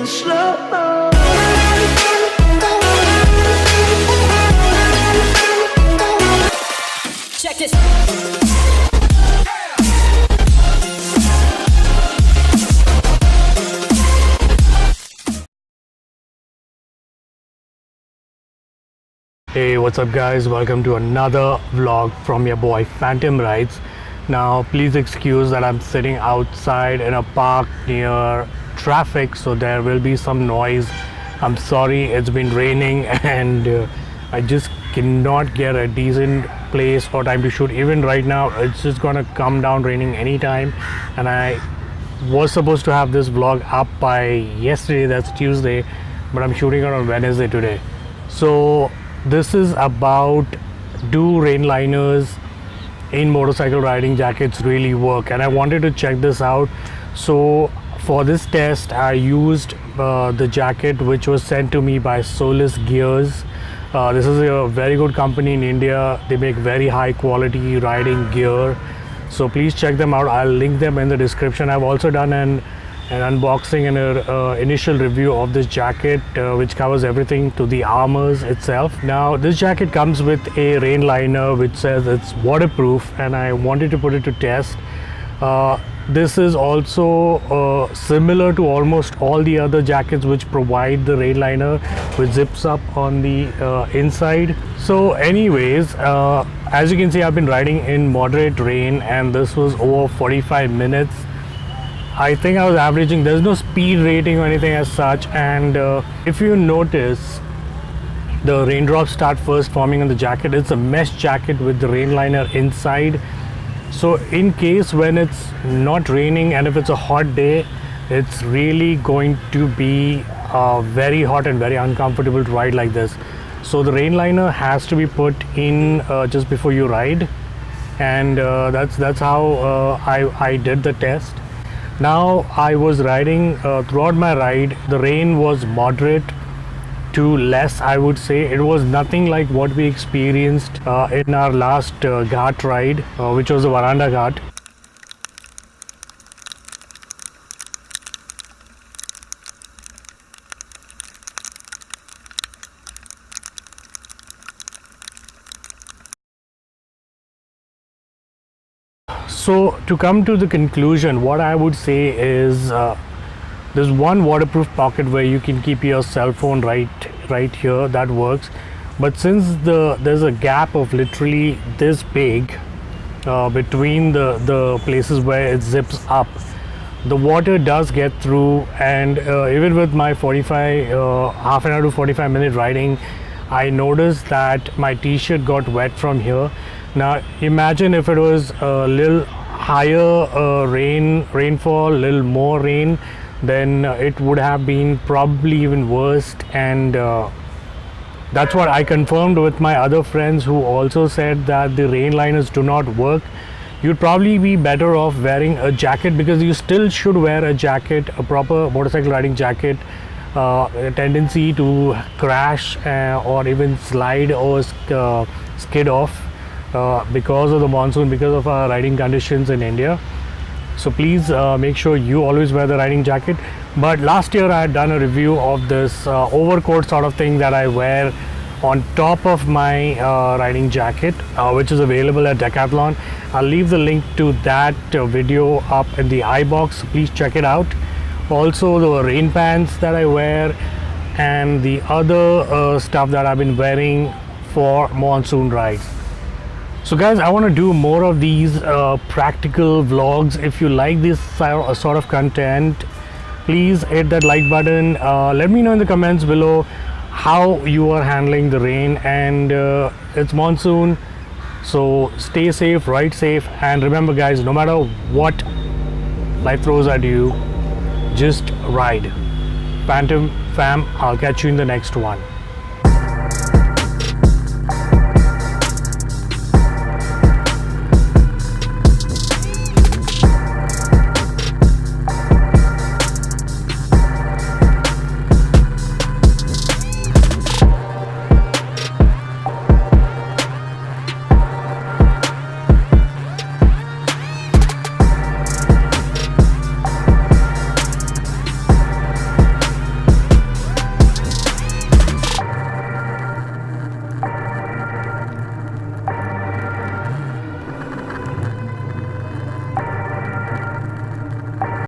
slow. Check this. Hey, what's up guys, welcome to another vlog from your boy Phantom Rides. Now please excuse that I'm sitting outside in a park near traffic, so there will be some noise. I'm sorry, it's been raining and I just cannot get a decent place or time to shoot. Even right now it's just gonna come down raining anytime, and I was supposed to have this vlog up by yesterday, that's Tuesday, but I'm shooting it on Wednesday today. So this is about, do rain liners in motorcycle riding jackets really work? And I wanted to check this out. So for this test I used the jacket which was sent to me by Solace Gears. This is a very good company in India. They make very high quality riding gear, so please check them out. I'll link them in the description. I've also done an unboxing and an initial review of this jacket, which covers everything to the armors itself. Now this jacket comes with a rain liner which says it's waterproof, and I wanted to put it to test. This is also similar to almost all the other jackets which provide the rain liner, which zips up on the inside. So anyways, as you can see, I've been riding in moderate rain and this was over 45 minutes. I think I was averaging, there's no speed rating or anything as such, and if you notice, the raindrops start first forming on the jacket. It's a mesh jacket with the rain liner inside. So in case when it's not raining and if it's a hot day, it's really going to be very hot and very uncomfortable to ride like this. So the rain liner has to be put in just before you ride, and that's how I did the test. Now I was riding throughout my ride, the rain was moderate to less, I would say. It was nothing like what we experienced in our last Ghat ride, which was the Varandha Ghat. So to come to the conclusion, what I would say is there's one waterproof pocket where you can keep your cell phone right here, that works. But since there's a gap of literally this big between the places where it zips up, the water does get through, and even with my half an hour to 45 minute riding, I noticed that my t-shirt got wet from here. Now imagine if it was a little higher rainfall, little more rain, then it would have been probably even worse. And that's what I confirmed with my other friends, who also said that the rain liners do not work. You'd probably be better off wearing a jacket, because you still should wear a jacket, a proper motorcycle riding jacket. A tendency to crash or even slide or skid off because of the monsoon, because of our riding conditions in India. So please make sure you always wear the riding jacket. But last year I had done a review of this overcoat sort of thing that I wear on top of my riding jacket, which is available at Decathlon. I'll leave the link to that video up in the I box. Please check it out. Also the rain pants that I wear and the other stuff that I've been wearing for monsoon rides. So guys, I want to do more of these practical vlogs. If you like this sort of content, please hit that like button. Let me know in the comments below how you are handling the rain. And it's monsoon, so stay safe, ride safe, and remember guys, no matter what life throws at you, just ride. Phantom fam, I'll catch you in the next one.